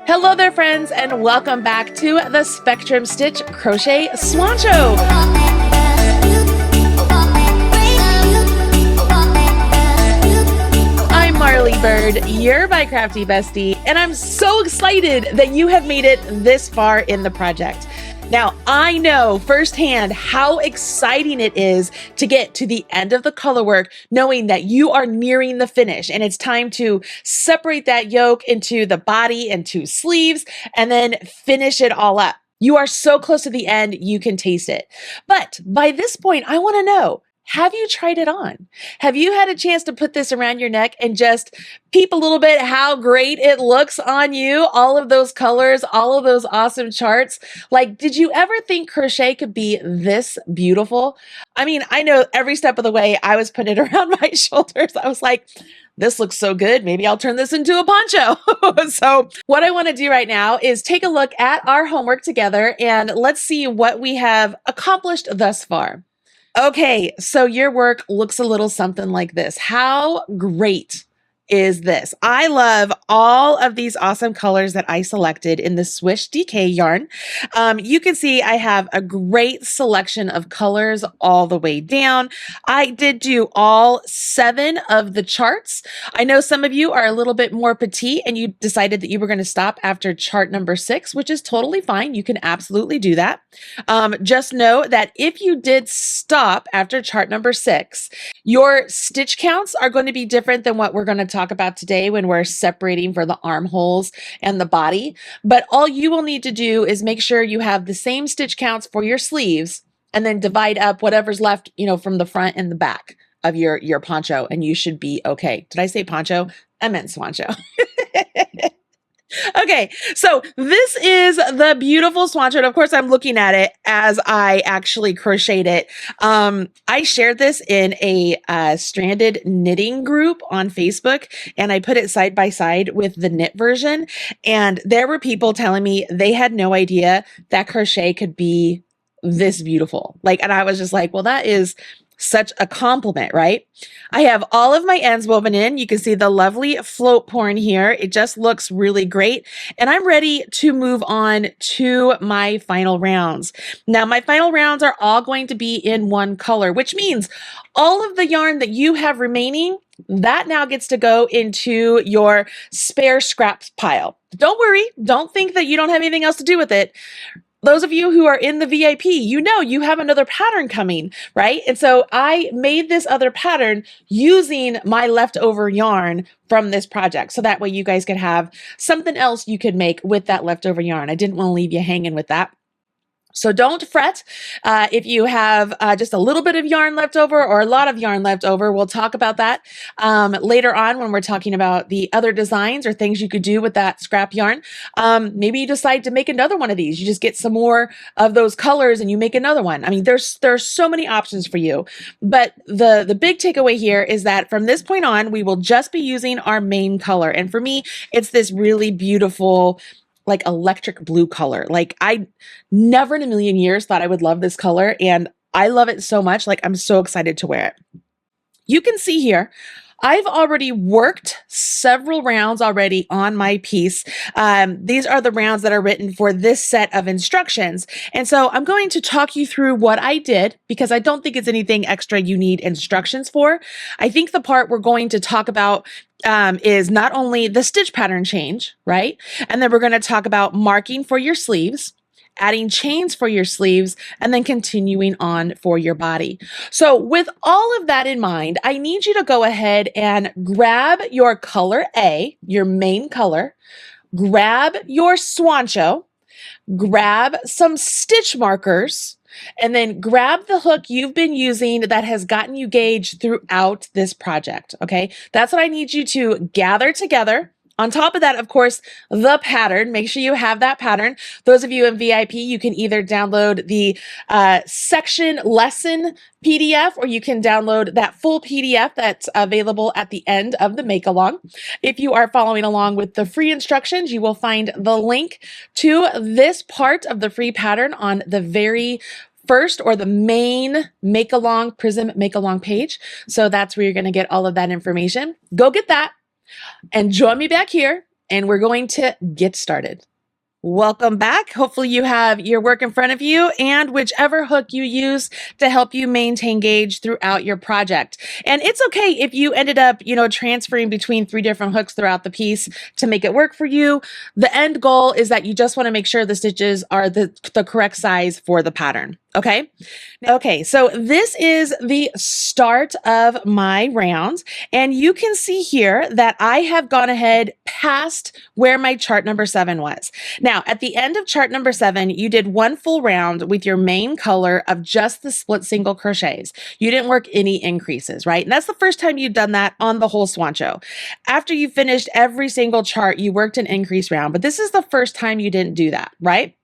Hello there, friends, and welcome back to the Spectrum Stitch Crochet Swoncho. I'm Marley Bird, your My Crafty Bestie, and I'm so excited that you have made it this far in the project. Now, I know firsthand how exciting it is to get to the end of the color work, knowing that you are nearing the finish and it's time to separate that yoke into the body and two sleeves and then finish it all up. You are so close to the end, you can taste it. But by this point, I want to know, have you tried it on? Have you had a chance to put this around your neck and just peep a little bit how great it looks on you? All of those colors, all of those awesome charts. Like, did you ever think crochet could be this beautiful? I mean, I know every step of the way I was putting it around my shoulders. I was like, this looks so good. Maybe I'll turn this into a poncho. So what I want to do right now is take a look at our homework together and let's see what we have accomplished thus far. Okay, so your work looks a little something like this. How great is this? I love all of these awesome colors that I selected in the Swish DK yarn. You can see I have a great selection of colors all the way down. I did do all 7 of the charts. I know some of you are a little bit more petite and you decided that you were going to stop after chart number 6, which is totally fine. You can absolutely do that. Just know that if you did stop after chart number 6, your stitch counts are going to be different than what we're going to talk about today when we're separating for the armholes and the body. But all you will need to do is make sure you have the same stitch counts for your sleeves and then divide up whatever's left, from the front and the back of your poncho, and you should be okay. Did I say poncho? I meant Swoncho. Okay, so this is the beautiful Swoncho, and of course I'm looking at it as I actually crocheted it. I shared this in a stranded knitting group on Facebook, and I put it side by side with the knit version, and there were people telling me they had no idea that crochet could be this beautiful. And I was just like, well, that is such a compliment, right? I have all of my ends woven in. You can see the lovely float pouring here. It just looks really great. And I'm ready to move on to my final rounds. Now, my final rounds are all going to be in one color, which means all of the yarn that you have remaining, that now gets to go into your spare scraps pile. Don't worry. Don't think that you don't have anything else to do with it. Those of you who are in the VIP, you know you have another pattern coming, right? And so I made this other pattern using my leftover yarn from this project. So that way you guys could have something else you could make with that leftover yarn. I didn't want to leave you hanging with that. So don't fret if you have just a little bit of yarn left over or a lot of yarn left over. We'll talk about that later on when we're talking about the other designs or things you could do with that scrap yarn. Maybe you decide to make another one of these. You just get some more of those colors and you make another one. I mean, there's so many options for you. But the big takeaway here is that from this point on, we will just be using our main color. And for me, it's this really beautiful electric blue color. I never in a million years thought I would love this color, and I love it so much. I'm so excited to wear it. You can see here, I've already worked several rounds already on my piece. These are the rounds that are written for this set of instructions. And so I'm going to talk you through what I did because I don't think it's anything extra you need instructions for. I think the part we're going to talk about is not only the stitch pattern change, right? And then we're going to talk about marking for your sleeves, adding chains for your sleeves, and then continuing on for your body. So with all of that in mind, I need you to go ahead and grab your color A, your main color, grab your Swoncho, grab some stitch markers, and then grab the hook you've been using that has gotten you gauged throughout this project, okay? That's what I need you to gather together. On top of that, of course, the pattern. Make sure you have that pattern. Those of you in VIP, you can either download the section lesson PDF or you can download that full PDF that's available at the end of the make-along. If you are following along with the free instructions, you will find the link to this part of the free pattern on the very first or the main make-along, Prism Make-Along page. So that's where you're going to get all of that information. Go get that. And join me back here and we're going to get started. Welcome back. Hopefully you have your work in front of you and whichever hook you use to help you maintain gauge throughout your project. And it's okay if you ended up, transferring between 3 different hooks throughout the piece to make it work for you. The end goal is that you just want to make sure the stitches are the correct size for the pattern. Okay. Okay. So this is the start of my round, and you can see here that I have gone ahead past where my chart number 7 was. Now, at the end of chart number 7, you did 1 full round with your main color of just the split single crochets. You didn't work any increases, right? And that's the first time you've done that on the whole Swoncho. After you finished every single chart, you worked an increase round, but this is the first time you didn't do that, right?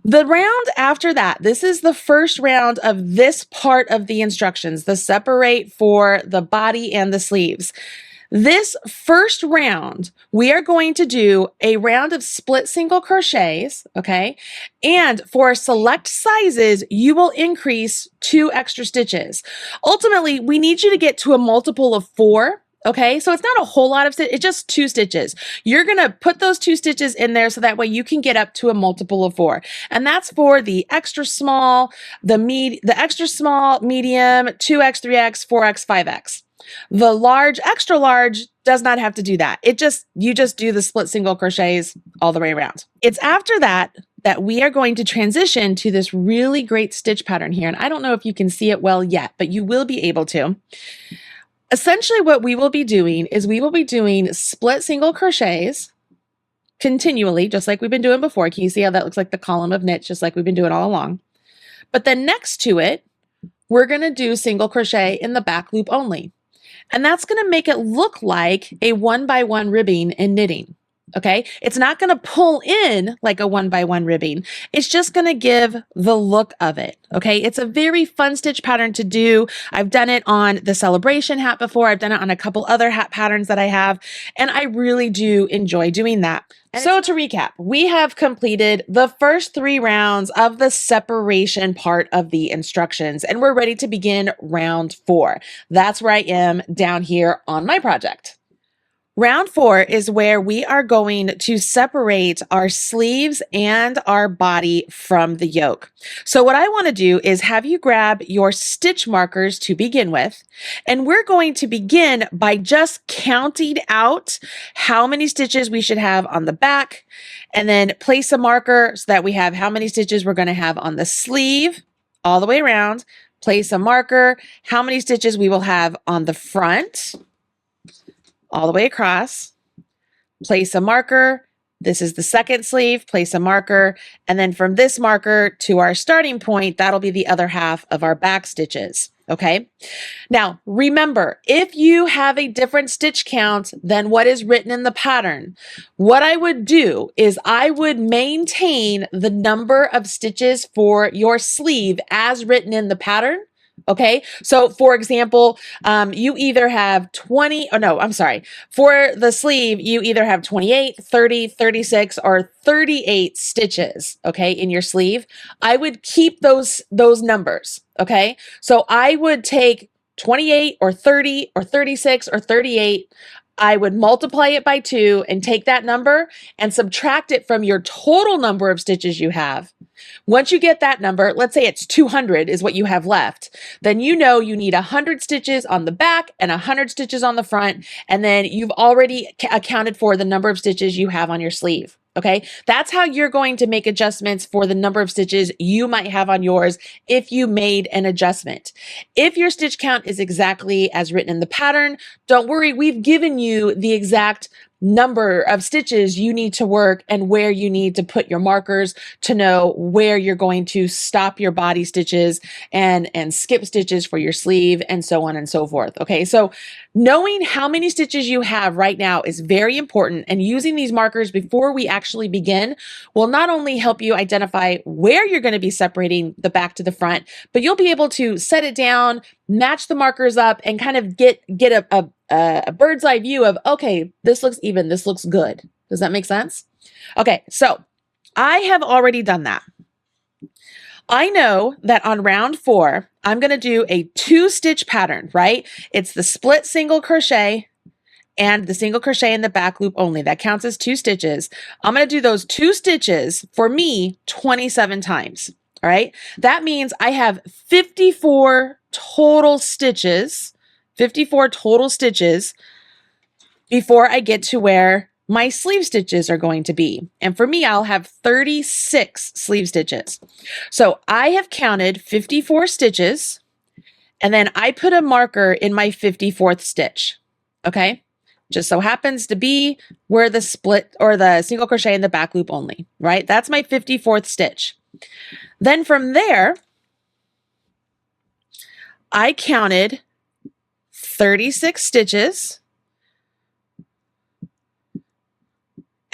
The round after that, this is the first round of this part of the instructions, the separate for the body and the sleeves. This first round, we are going to do a round of split single crochets, okay? And for select sizes, you will increase 2 extra stitches. Ultimately, we need you to get to a multiple of 4. Okay, so it's not a whole lot of stitches, it's just 2 stitches. You're gonna put those 2 stitches in there so that way you can get up to a multiple of 4. And that's for the extra small, the extra small, medium, 2x, 3x, 4x, 5x. The large, extra large does not have to do that. You just do the split single crochets all the way around. It's after that we are going to transition to this really great stitch pattern here. And I don't know if you can see it well yet, but you will be able to. Essentially, what we will be doing is we will be doing split single crochets continually, just like we've been doing before. Can you see how that looks like the column of knits, just like we've been doing all along? But then next to it, we're going to do single crochet in the back loop only. And that's going to make it look like a 1x1 ribbing in knitting. Okay, it's not going to pull in like a 1x1 ribbing. It's just going to give the look of it. Okay, it's a very fun stitch pattern to do. I've done it on the celebration hat before. I've done it on a couple other hat patterns that I have, and I really do enjoy doing that. So to recap, we have completed the first 3 rounds of the separation part of the instructions, and we're ready to begin round 4. That's where I am down here on my project. Round 4 is where we are going to separate our sleeves and our body from the yoke. So what I want to do is have you grab your stitch markers to begin with, and we're going to begin by just counting out how many stitches we should have on the back, and then place a marker so that we have how many stitches we're going to have on the sleeve all the way around. Place a marker, how many stitches we will have on the front all the way across. Place a marker. This is the second sleeve. Place a marker. And then from this marker to our starting point, that'll be the other half of our back stitches. Okay. Now, remember, if you have a different stitch count than what is written in the pattern, what I would do is I would maintain the number of stitches for your sleeve as written in the pattern. Okay, so for example, you either have for the sleeve, you either have 28, 30, 36, or 38 stitches, okay, in your sleeve. I would keep those numbers, okay? So I would take 28 or 30 or 36 or 38. I would multiply it by 2 and take that number and subtract it from your total number of stitches you have. Once you get that number, let's say it's 200 is what you have left, then you know you need 100 stitches on the back and 100 stitches on the front, and then you've already accounted for the number of stitches you have on your sleeve. Okay, that's how you're going to make adjustments for the number of stitches you might have on yours if you made an adjustment. If your stitch count is exactly as written in the pattern, don't worry, we've given you the exact number of stitches you need to work and where you need to put your markers to know where you're going to stop your body stitches and skip stitches for your sleeve and so on and so forth. Okay, so knowing how many stitches you have right now is very important, and using these markers before we actually begin will not only help you identify where you're going to be separating the back to the front, but you'll be able to set it down, match the markers up, and kind of get a bird's eye view of, okay, this looks even, this looks good. Does that make sense? Okay, so I have already done that. I know that on round 4, I'm going to do a 2-stitch pattern, right? It's the split single crochet and the single crochet in the back loop only. That counts as 2 stitches. I'm going to do those 2 stitches for me 27 times. All right. That means I have 54 total stitches, 54 total stitches before I get to where my sleeve stitches are going to be. And for me, I'll have 36 sleeve stitches. So I have counted 54 stitches, and then I put a marker in my 54th stitch. Okay. Just so happens to be where the split or the single crochet in the back loop only, right? That's my 54th stitch. Then from there, I counted 36 stitches,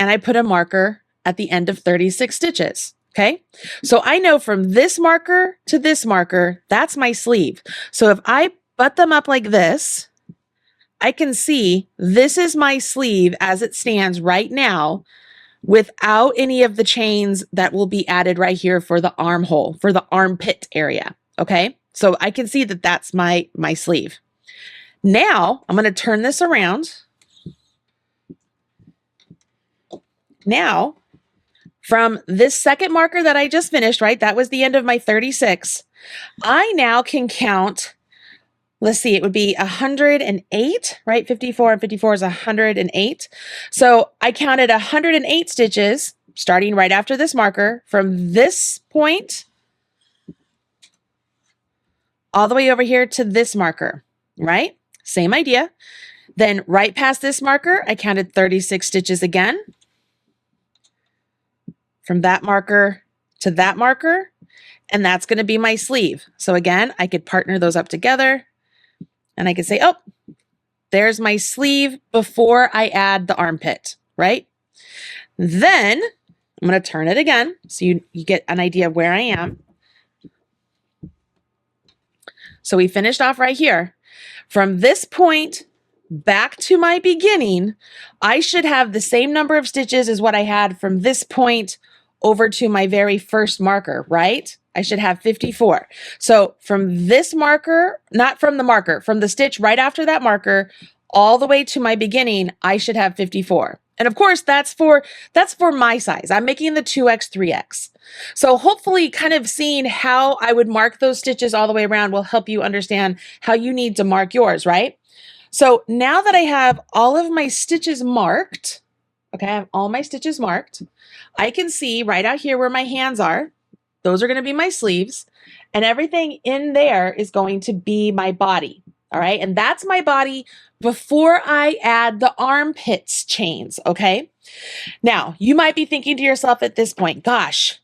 and I put a marker at the end of 36 stitches. Okay. So I know from this marker to this marker, that's my sleeve. So if I butt them up like this, I can see this is my sleeve as it stands right now without any of the chains that will be added right here for the armhole, for the armpit area. Okay. So I can see that that's my sleeve. Now I'm going to turn this around. Now, from this second marker that I just finished, right? That was the end of my 36. I now can count, let's see, it would be 108, right? 54 and 54 is 108. So I counted 108 stitches starting right after this marker from this point all the way over here to this marker, right? Same idea. Then right past this marker, I counted 36 stitches again. From that marker to that marker, and that's going to be my sleeve. So again, I could partner those up together, and I could say, oh, there's my sleeve before I add the armpit, right? Then I'm going to turn it again so you get an idea of where I am. So we finished off right here. From this point back to my beginning, I should have the same number of stitches as what I had from this point over to my very first marker, right? I should have 54. So from this marker, not from the marker, from the stitch right after that marker, all the way to my beginning, I should have 54. And of course, that's for my size. I'm making the 2X, 3X. So hopefully kind of seeing how I would mark those stitches all the way around will help you understand how you need to mark yours, right? So now that I have all of my stitches marked, okay, I have all my stitches marked, I can see right out here where my hands are. Those are going to be my sleeves, and everything in there is going to be my body. All right. And that's my body before I add the armpits chains. Okay. Now you might be thinking to yourself at this point, gosh,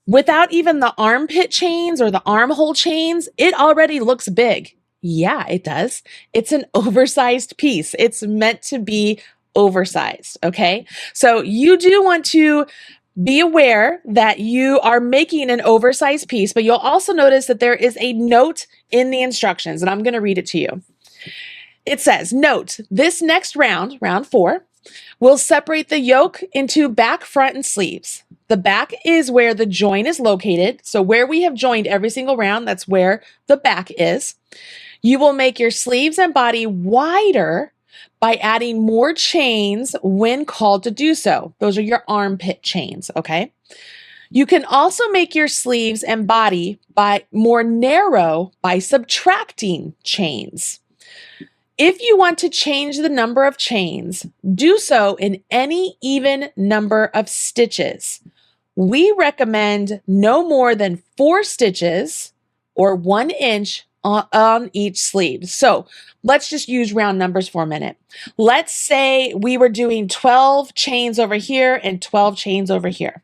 without even the armpit chains or the armhole chains, it already looks big. Yeah, it does. It's an oversized piece. It's meant to be oversized. Okay. So you do want to be aware that you are making an oversized piece, but you'll also notice that there is a note in the instructions, and I'm going to read it to you. It says, note, this next round, round 4, will separate the yoke into back, front, and sleeves. The back is where the join is located. So where we have joined every single round, that's where the back is. You will make your sleeves and body wider by adding more chains when called to do so. Those are your armpit chains, okay? You can also make your sleeves and body more narrow by subtracting chains. If you want to change the number of chains, do so in any even number of stitches. We recommend no more than 4 stitches or 1 inch on each sleeve. So let's just use round numbers for a minute. Let's say we were doing 12 chains over here and 12 chains over here.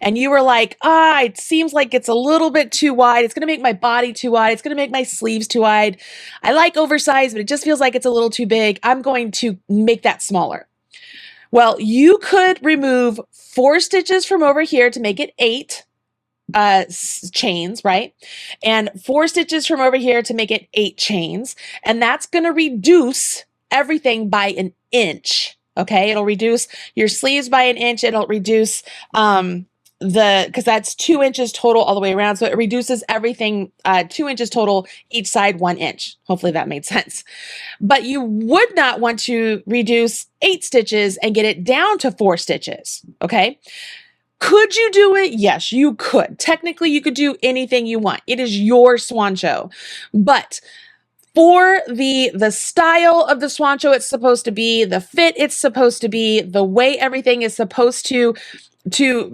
And you were like, it seems like it's a little bit too wide. It's going to make my body too wide. It's going to make my sleeves too wide. I like oversized, but it just feels like it's a little too big. I'm going to make that smaller. Well, you could remove 4 stitches from over here to make it 8 chains, right? And 4 stitches from over here to make it 8 chains. And that's going to reduce everything by an inch. Okay. It'll reduce your sleeves by an inch. It'll reduce, because that's 2 inches total all the way around. So it reduces everything 2 inches total, each side 1 inch. Hopefully that made sense. But you would not want to reduce 8 stitches and get it down to 4 stitches. Okay. Could you do it? Yes, you could. Technically, you could do anything you want. It is your Swoncho. But for the style of the Swoncho it's supposed to be, the fit it's supposed to be, the way everything is supposed to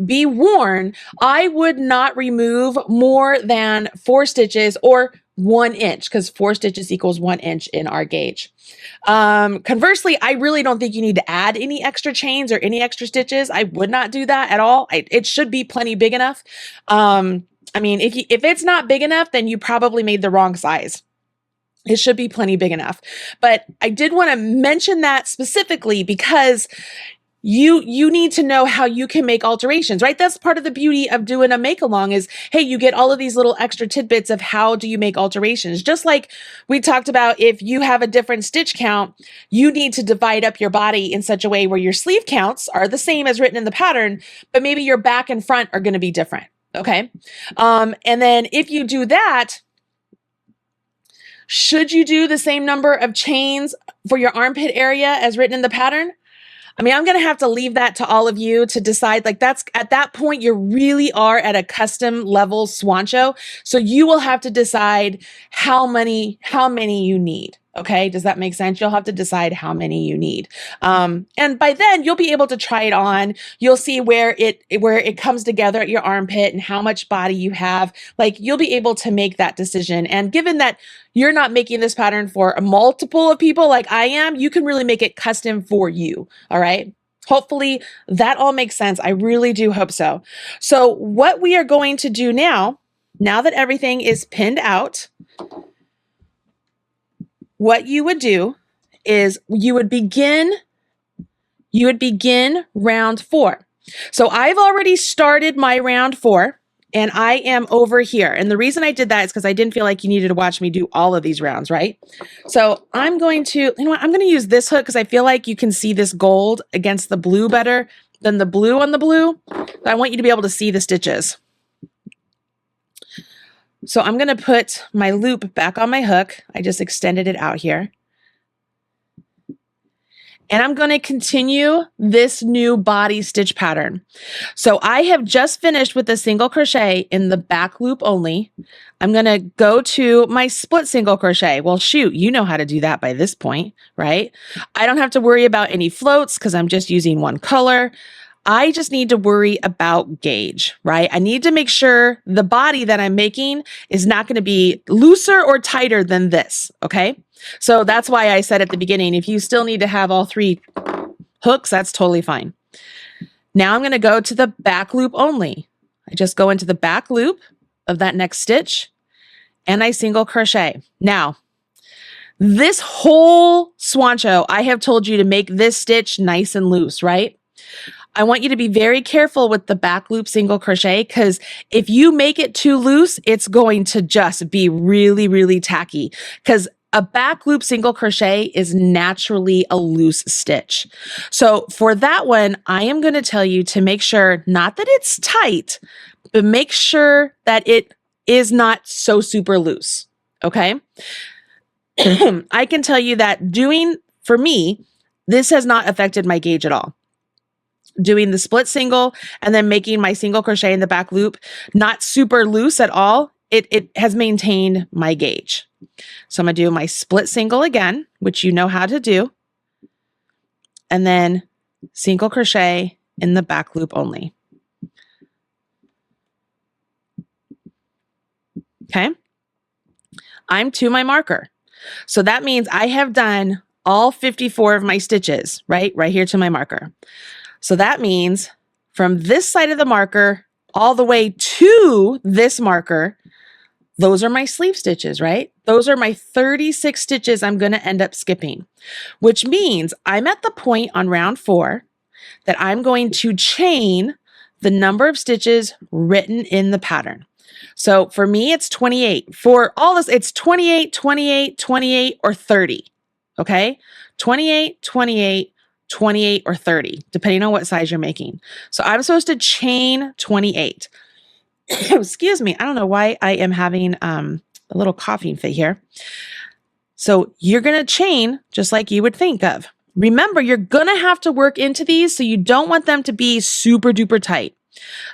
be worn, I would not remove more than 4 stitches or 1 inch, because 4 stitches equals 1 inch in our gauge. Conversely, I really don't think you need to add any extra chains or any extra stitches. I would not do that at all. It should be plenty big enough. I mean, if it's not big enough, then you probably made the wrong size. It should be plenty big enough. But I did want to mention that specifically because you need to know how you can make alterations, right? That's part of the beauty of doing a make along is, hey, you get all of these little extra tidbits of how do you make alterations. Just like we talked about, if you have a different stitch count, you need to divide up your body in such a way where your sleeve counts are the same as written in the pattern, but maybe your back and front are going to be different. Okay. And then if you do that, should you do the same number of chains for your armpit area as written in the pattern? I mean, I'm going to have to leave that to all of you to decide. Like, that's at that point, you really are at a custom level Swoncho. So you will have to decide how many you need. Okay. Does that make sense? You'll have to decide how many you need. And by then you'll be able to try it on. You'll see where it comes together at your armpit and how much body you have. Like, you'll be able to make that decision. And given that you're not making this pattern for a multiple of people like I am, you can really make it custom for you. All right. Hopefully that all makes sense. I really do hope so. So what we are going to do now that everything is pinned out, what you would do is you would begin round 4. So I've already started my round 4 and I am over here. And the reason I did that is because I didn't feel like you needed to watch me do all of these rounds, right? So I'm going to, you know what, I'm going to use this hook because I feel like you can see this gold against the blue better than the blue on the blue. But I want you to be able to see the stitches. So I'm going to put my loop back on my hook. I just extended it out here. And I'm going to continue this new body stitch pattern. So I have just finished with a single crochet in the back loop only. I'm going to go to my split single crochet. Well, shoot, you know how to do that by this point, right? I don't have to worry about any floats because I'm just using one color. I just need to worry about gauge, right? I need to make sure the body that I'm making is not going to be looser or tighter than this, okay? So that's why I said at the beginning, if you still need to have all 3 hooks, that's totally fine. Now I'm going to go to the back loop only. I just go into the back loop of that next stitch and I single crochet. Now, this whole Swoncho, I have told you to make this stitch nice and loose, right? I want you to be very careful with the back loop single crochet because if you make it too loose, it's going to just be really, really tacky because a back loop single crochet is naturally a loose stitch. So for that one, I am going to tell you to make sure, not that it's tight, but make sure that it is not so super loose. Okay. I can tell you that for me, this has not affected my gauge at all. Doing the split single and then making my single crochet in the back loop, not super loose at all. It has maintained my gauge. So I'm going to do my split single again, which you know how to do. And then single crochet in the back loop only. Okay. I'm to my marker. So that means I have done all 54 of my stitches, right here to my marker. So that means from this side of the marker all the way to this marker, those are my sleeve stitches, right? Those are my 36 stitches I'm going to end up skipping, which means I'm at the point on round 4 that I'm going to chain the number of stitches written in the pattern. So for me, it's 28. For all this, it's 28, 28, 28, or 30. Okay? 28, 28, 28 or 30, depending on what size you're making. So I'm supposed to chain 28. Excuse me. I don't know why I am having a little coughing fit here. So you're going to chain just like you would think of. Remember, you're going to have to work into these, so you don't want them to be super duper tight.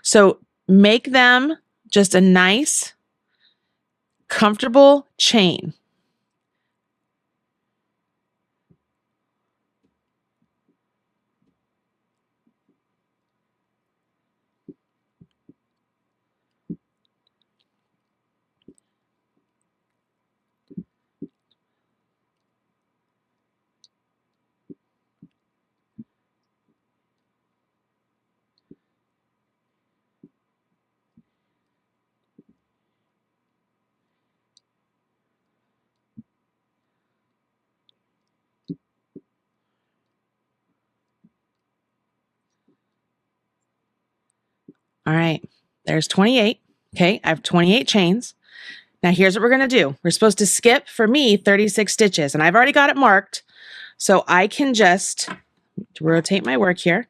So make them just a nice, comfortable chain. All right, there's 28. Okay, I have 28 chains. Now here's what we're going to do. We're supposed to skip, for me, 36 stitches, and I've already got it marked. So I can just rotate my work here.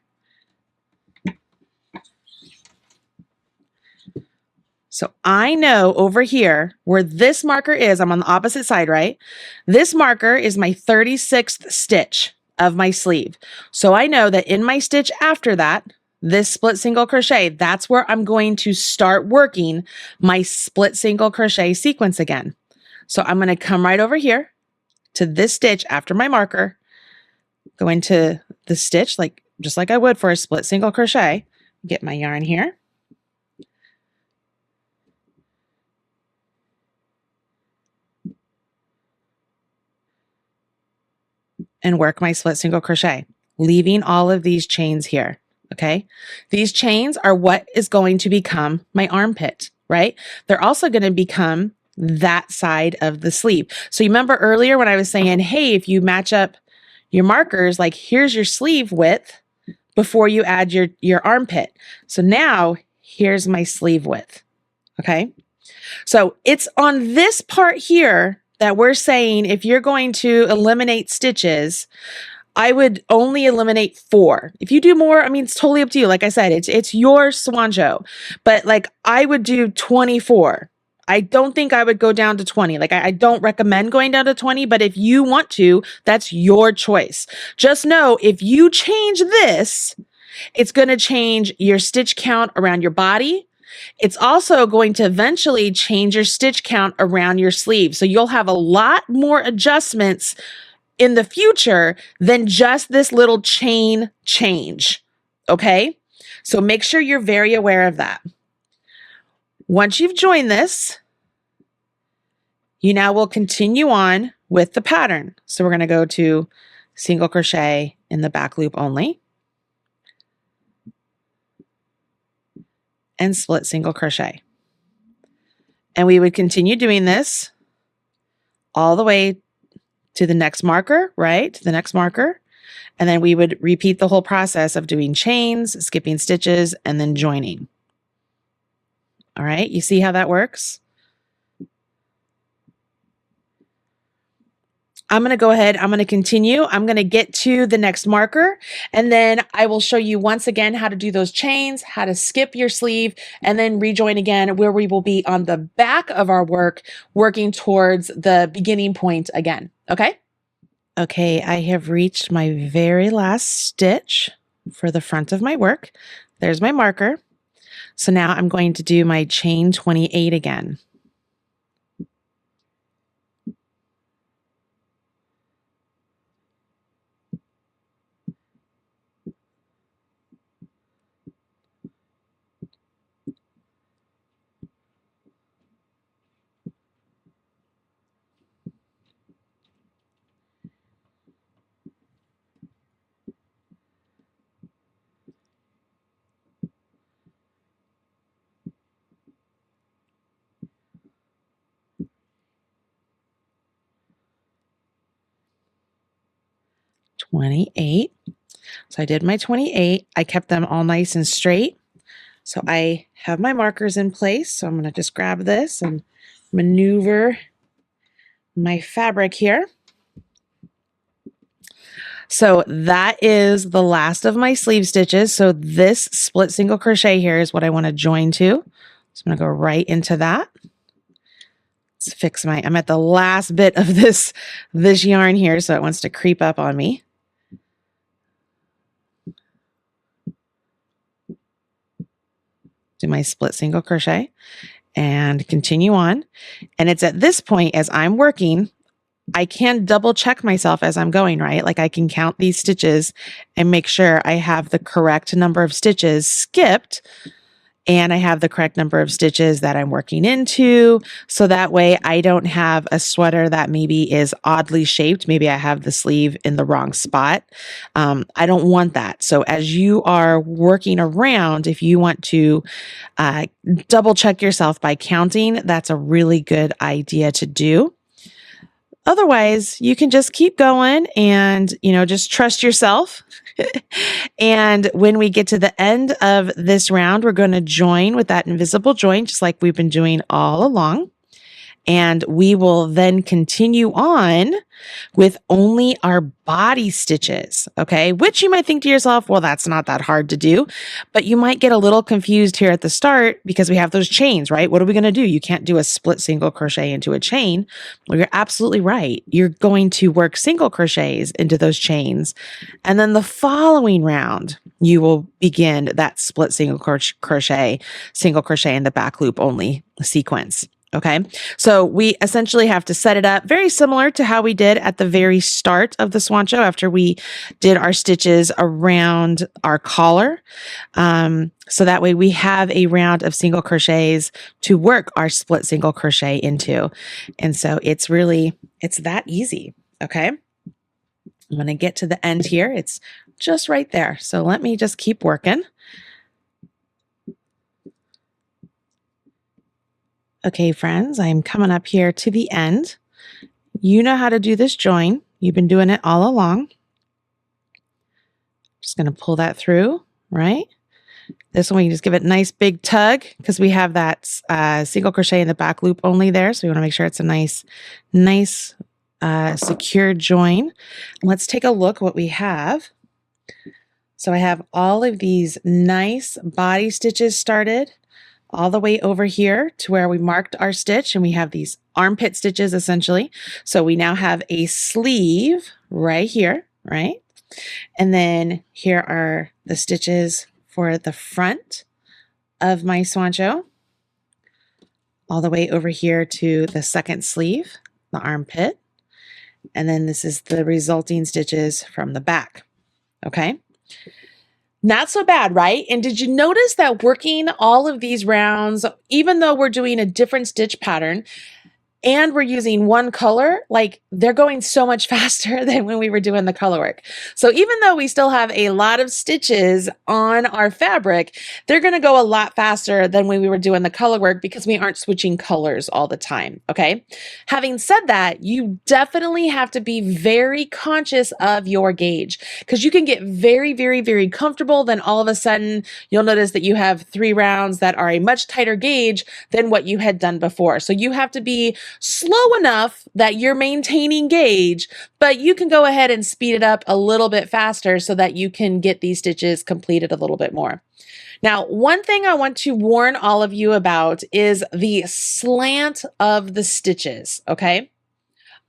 So I know over here where this marker is, I'm on the opposite side, right? This marker is my 36th stitch of my sleeve. So I know that in my stitch after that, this split single crochet, that's where I'm going to start working my split single crochet sequence again. So I'm going to come right over here to this stitch after my marker, go into the stitch just like I would for a split single crochet, get my yarn here. And work my split single crochet, leaving all of these chains here. Okay. These chains are what is going to become my armpit, right? They're also going to become that side of the sleeve. So you remember earlier when I was saying, hey, if you match up your markers, like here's your sleeve width before you add your armpit. So now here's my sleeve width. Okay. So it's on this part here that we're saying if you're going to eliminate stitches, I would only eliminate 4. If you do more, I mean, it's totally up to you. Like I said, it's your Swoncho, but like I would do 24. I don't think I would go down to 20. Like I don't recommend going down to 20, but if you want to, that's your choice. Just know if you change this, it's going to change your stitch count around your body. It's also going to eventually change your stitch count around your sleeve. So you'll have a lot more adjustments in the future than just this little chain change. Okay. So make sure you're very aware of that. Once you've joined this, you now will continue on with the pattern. So we're going to go to single crochet in the back loop only and split single crochet. And we would continue doing this all the way to the next marker, right? To the next marker. And then we would repeat the whole process of doing chains, skipping stitches, and then joining. All right, you see how that works? I'm going to go ahead. I'm going to continue. I'm going to get to the next marker, and then I will show you once again how to do those chains, how to skip your sleeve, and then rejoin again where we will be on the back of our work, working towards the beginning point again. Okay? Okay, I have reached my very last stitch for the front of my work. There's my marker. So now I'm going to do my chain 28 again. So I did my 28. I kept them all nice and straight. So I have my markers in place. So I'm going to just grab this and maneuver my fabric here. So that is the last of my sleeve stitches. So this split single crochet here is what I want to join to. So I'm going to go right into that. Let's fix I'm at the last bit of this yarn here, so it wants to creep up on me. Do my split single crochet and continue on. And it's at this point, as I'm working, I can double check myself as I'm going, right? Like I can count these stitches and make sure I have the correct number of stitches skipped and I have the correct number of stitches that I'm working into. So that way I don't have a sweater that maybe is oddly shaped. Maybe I have the sleeve in the wrong spot. I don't want that. So as you are working around, if you want to double check yourself by counting, that's a really good idea to do. Otherwise, you can just keep going and, just trust yourself. And when we get to the end of this round, we're going to join with that invisible join, just like we've been doing all along. And we will then continue on with only our body stitches, okay? Which you might think to yourself, well, that's not that hard to do, but you might get a little confused here at the start because we have those chains, right? What are we going to do? You can't do a split single crochet into a chain. Well, you're absolutely right. You're going to work single crochets into those chains. And then the following round, you will begin that split single crochet, single crochet in the back loop only sequence. Okay, so we essentially have to set it up very similar to how we did at the very start of the Swoncho after we did our stitches around our collar. So that way we have a round of single crochets to work our split single crochet into. And so it's that easy. Okay, I'm going to get to the end here. It's just right there. So let me just keep working. Okay, friends, I'm coming up here to the end. You know how to do this join. You've been doing it all along. Just going to pull that through, right? This one, we can just give it a nice big tug because we have that single crochet in the back loop only there. So we want to make sure it's a nice secure join. Let's take a look what we have. So I have all of these nice body stitches started all the way over here to where we marked our stitch, and we have these armpit stitches essentially. So we now have a sleeve right here, right? And then here are the stitches for the front of my Swoncho, all the way over here to the second sleeve, the armpit. And then this is the resulting stitches from the back, okay? Not so bad, right? And did you notice that working all of these rounds, even though we're doing a different stitch pattern and we're using one color, like they're going so much faster than when we were doing the color work. So even though we still have a lot of stitches on our fabric, they're going to go a lot faster than when we were doing the color work because we aren't switching colors all the time. Okay. Having said that, you definitely have to be very conscious of your gauge because you can get very, very, very comfortable. Then all of a sudden you'll notice that you have 3 rounds that are a much tighter gauge than what you had done before. So you have to be slow enough that you're maintaining gauge, but you can go ahead and speed it up a little bit faster so that you can get these stitches completed a little bit more. Now, one thing I want to warn all of you about is the slant of the stitches, okay?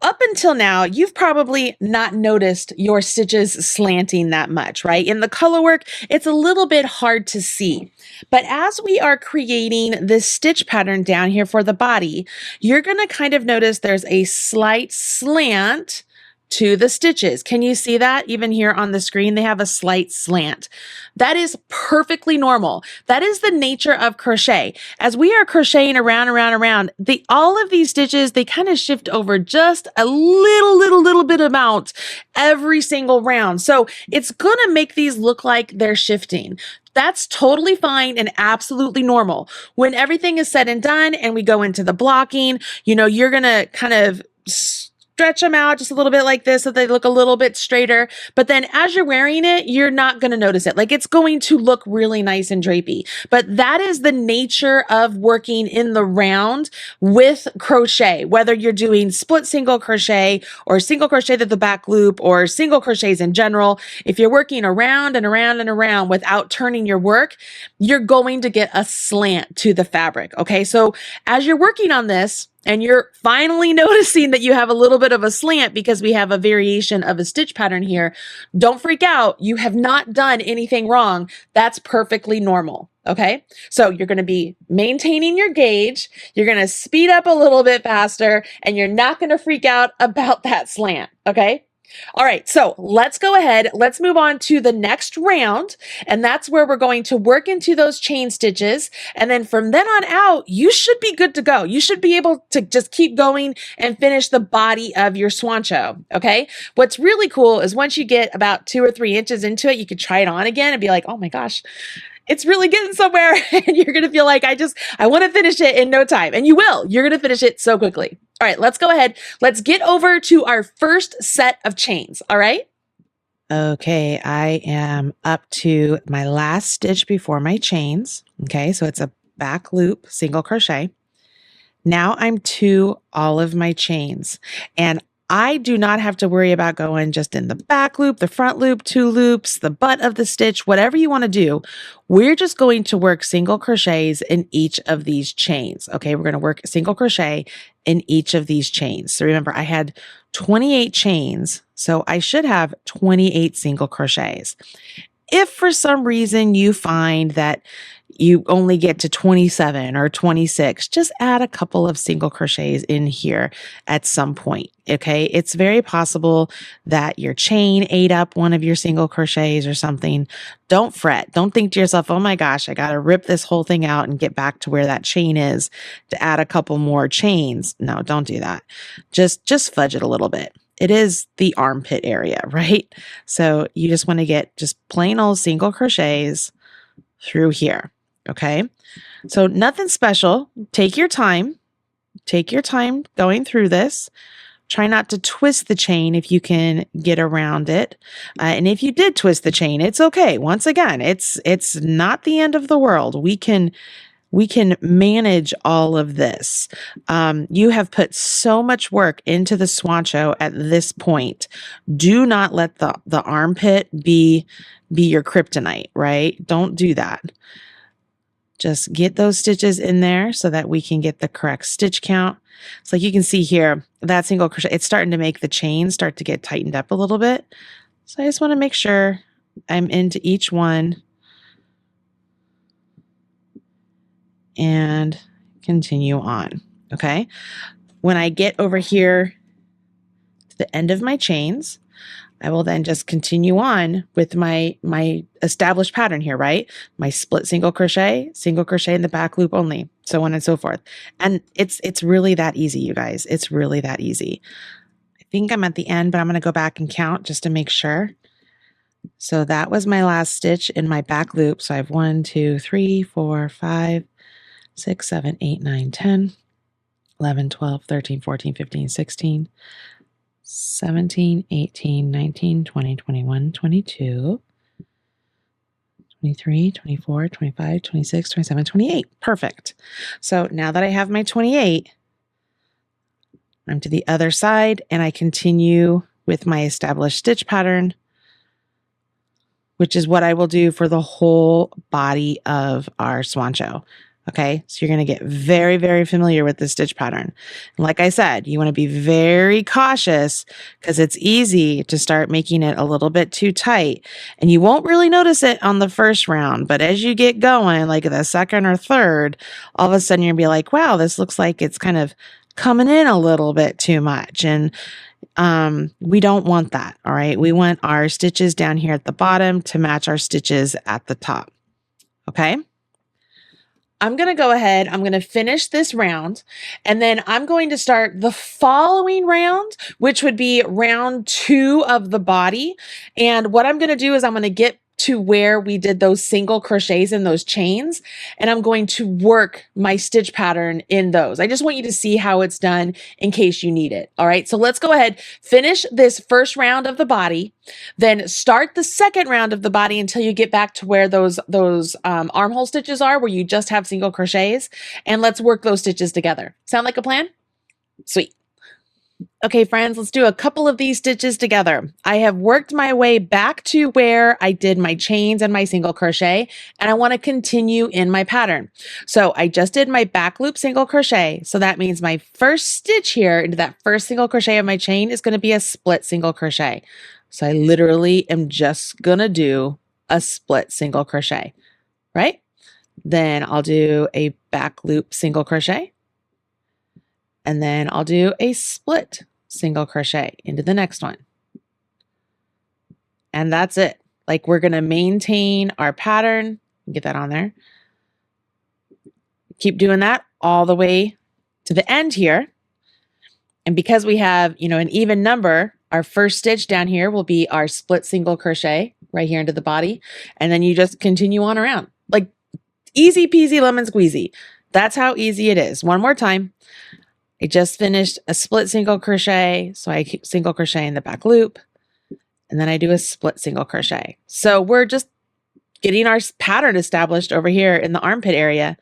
Up until now, you've probably not noticed your stitches slanting that much, right? In the color work, it's a little bit hard to see. But as we are creating this stitch pattern down here for the body, you're going to kind of notice there's a slight slant to the stitches. Can you see that? Even here on the screen, they have a slight slant. That is perfectly normal. That is the nature of crochet. As we are crocheting around, all of these stitches, they kind of shift over just a little bit amount every single round. So it's going to make these look like they're shifting. That's totally fine and absolutely normal. When everything is said and done and we go into the blocking, you're going to kind of stretch them out just a little bit like this so they look a little bit straighter. But then as you're wearing it, you're not going to notice it. Like it's going to look really nice and drapey. But that is the nature of working in the round with crochet, whether you're doing split single crochet or single crochet to the back loop or single crochets in general. If you're working around and around and around without turning your work, you're going to get a slant to the fabric. Okay. So as you're working on this, and you're finally noticing that you have a little bit of a slant because we have a variation of a stitch pattern here, don't freak out. You have not done anything wrong. That's perfectly normal. Okay. So you're going to be maintaining your gauge. You're going to speed up a little bit faster and you're not going to freak out about that slant. Okay. All right, so let's go ahead. Let's move on to the next round. And that's where we're going to work into those chain stitches. And then from then on out, you should be good to go. You should be able to just keep going and finish the body of your Swoncho. Okay. What's really cool is once you get about 2 or 3 inches into it, you could try it on again and be like, oh my gosh, it's really getting somewhere. And you're going to feel like I want to finish it in no time. And you will. You're going to finish it so quickly. All right, let's go ahead. Let's get over to our first set of chains. All right. Okay, I am up to my last stitch before my chains. Okay, so it's a back loop single crochet. Now I'm to all of my chains, and I do not have to worry about going just in the back loop, the front loop, 2 loops, the butt of the stitch, whatever you want to do. We're just going to work single crochets in each of these chains. Okay, we're going to work single crochet in each of these chains. So remember, I had 28 chains, so I should have 28 single crochets. If for some reason you find that you only get to 27 or 26, just add a couple of single crochets in here at some point. Okay. It's very possible that your chain ate up one of your single crochets or something. Don't fret. Don't think to yourself, oh my gosh, I got to rip this whole thing out and get back to where that chain is to add a couple more chains. No, don't do that. Just fudge it a little bit. It is the armpit area, right? So you just want to get just plain old single crochets through here. Okay. So nothing special. Take your time. Take your time going through this. Try not to twist the chain if you can get around it. And if you did twist the chain, it's okay. Once again, it's not the end of the world. We can manage all of this. You have put so much work into the Swoncho at this point. Do not let the armpit be your kryptonite, right? Don't do that. Just get those stitches in there so that we can get the correct stitch count. So like you can see here, that single crochet, it's starting to make the chain start to get tightened up a little bit. So I just want to make sure I'm into each one and continue on. Okay. When I get over here to the end of my chains, I will then just continue on with my established pattern here, right? My split single crochet in the back loop only, so on and so forth. And it's really that easy, you guys. It's really that easy. I think I'm at the end, but I'm going to go back and count just to make sure. So that was my last stitch in my back loop. So I have 1, 2, 3, 4, 5, 6, 7, 8, 9, 10, 11, 12, 13, 14, 15, 16, 17, 18, 19, 20, 21, 22, 23, 24, 25, 26, 27, 28. Perfect. So now that I have my 28, I'm to the other side and I continue with my established stitch pattern, which is what I will do for the whole body of our Swoncho. Okay, so you're going to get very, very familiar with the stitch pattern. And like I said, you want to be very cautious because it's easy to start making it a little bit too tight. And you won't really notice it on the first round, but as you get going, like the second or third, all of a sudden you're going to be like, wow, this looks like it's kind of coming in a little bit too much. And we don't want that. All right, we want our stitches down here at the bottom to match our stitches at the top. Okay. I'm going to go ahead, I'm going to finish this round, and then I'm going to start the following round, which would be round 2 of the body. And what I'm going to do is I'm going to get to where we did those single crochets in those chains, and I'm going to work my stitch pattern in those. I just want you to see how it's done in case you need it. All right, so let's go ahead, finish this first round of the body, then start the second round of the body until you get back to where those armhole stitches are, where you just have single crochets, and let's work those stitches together. Sound like a plan? Sweet. Okay, friends, let's do a couple of these stitches together. I have worked my way back to where I did my chains and my single crochet, and I want to continue in my pattern. So I just did my back loop single crochet. So that means my first stitch here into that first single crochet of my chain is going to be a split single crochet. So I literally am just going to do a split single crochet, right? Then I'll do a back loop single crochet. And then I'll do a split single crochet into the next one. And that's it. Like, we're going to maintain our pattern. Get that on there. Keep doing that all the way to the end here. And because we have, an even number, our first stitch down here will be our split single crochet right here into the body. And then you just continue on around. Like, easy peasy lemon squeezy. That's how easy it is. One more time. I just finished a split single crochet. So I keep single crochet in the back loop, and then I do a split single crochet. So we're just getting our pattern established over here in the armpit area,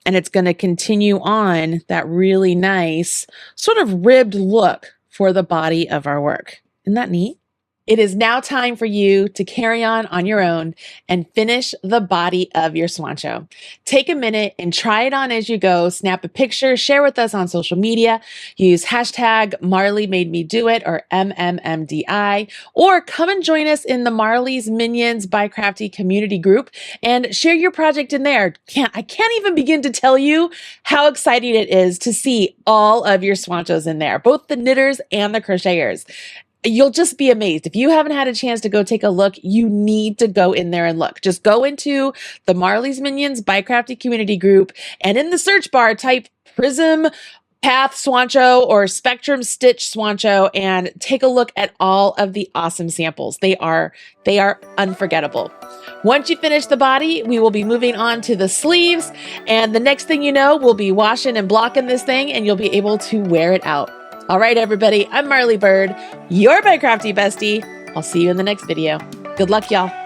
and it's going to continue on that really nice sort of ribbed look for the body of our work. Isn't that neat? It is now time for you to carry on your own and finish the body of your Swoncho. Take a minute and try it on as you go. Snap a picture, share with us on social media. Use hashtag Marley Made Me Do It or MMMDI, or come and join us in the Marley's Minions by Crafty community group and share your project in there. I can't even begin to tell you how exciting it is to see all of your Swonchos in there, both the knitters and the crocheters. You'll just be amazed. If you haven't had a chance to go take a look, you need to go in there and look. Just go into the Marley's Minions by Crafty community group, and in the search bar, type Prism Path Swoncho or Spectrum Stitch Swoncho and take a look at all of the awesome samples. They are unforgettable. Once you finish the body, we will be moving on to the sleeves, and the next thing you know, we'll be washing and blocking this thing, and you'll be able to wear it out. All right, everybody, I'm Marley Bird, your By Crafty bestie. I'll see you in the next video. Good luck, y'all.